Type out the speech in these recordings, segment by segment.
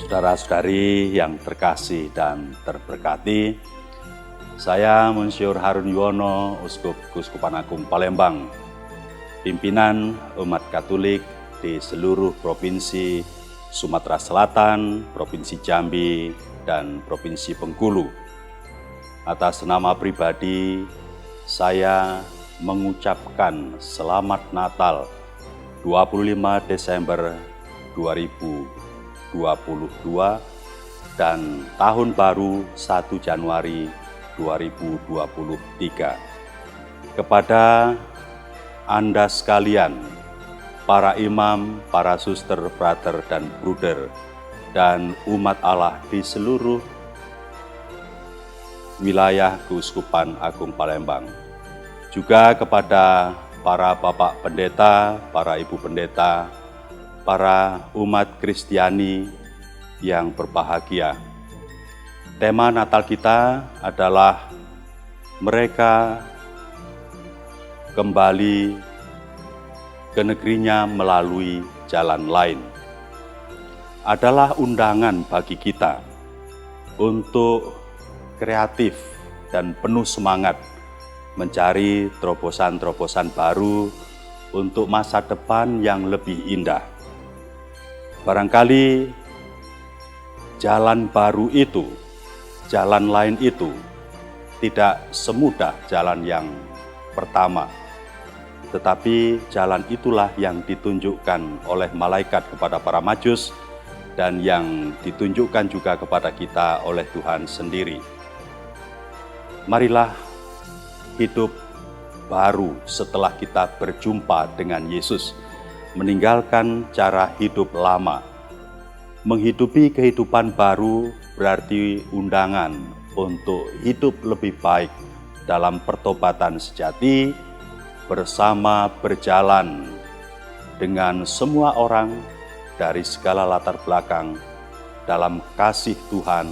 Saudara-saudari yang terkasih dan terberkati, saya Monsiur Harun Yuwono, Uskup Keuskupan Agung Palembang, pimpinan umat Katolik di seluruh Provinsi Sumatera Selatan, Provinsi Jambi, dan Provinsi Bengkulu. Atas nama pribadi, saya mengucapkan Selamat Natal 25 Desember 2022 dan Tahun Baru 1 Januari 2023. Kepada Anda sekalian, para imam, para suster, brother, dan bruder, dan umat Allah di seluruh wilayah Keuskupan Agung Palembang. Juga kepada para bapak pendeta, para ibu pendeta, para umat Kristiani yang berbahagia. Tema Natal kita adalah mereka kembali ke negerinya melalui jalan lain. Adalah undangan bagi kita untuk kreatif dan penuh semangat mencari terobosan-terobosan baru untuk masa depan yang lebih indah. Barangkali jalan baru itu, jalan lain itu tidak semudah jalan yang pertama, tetapi jalan itulah yang ditunjukkan oleh malaikat kepada para Majus dan yang ditunjukkan juga kepada kita oleh Tuhan sendiri. Marilah hidup baru setelah kita berjumpa dengan Yesus, meninggalkan cara hidup lama. Menghidupi kehidupan baru berarti undangan untuk hidup lebih baik dalam pertobatan sejati, bersama berjalan dengan semua orang dari segala latar belakang dalam kasih Tuhan,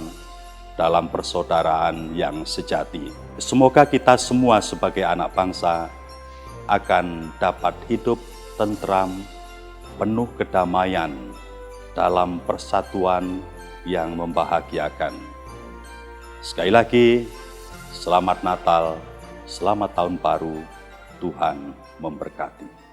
dalam persaudaraan yang sejati. Semoga kita semua sebagai anak bangsa akan dapat hidup tentram, penuh kedamaian dalam persatuan yang membahagiakan. Sekali lagi, selamat Natal, selamat Tahun Baru, Tuhan memberkati.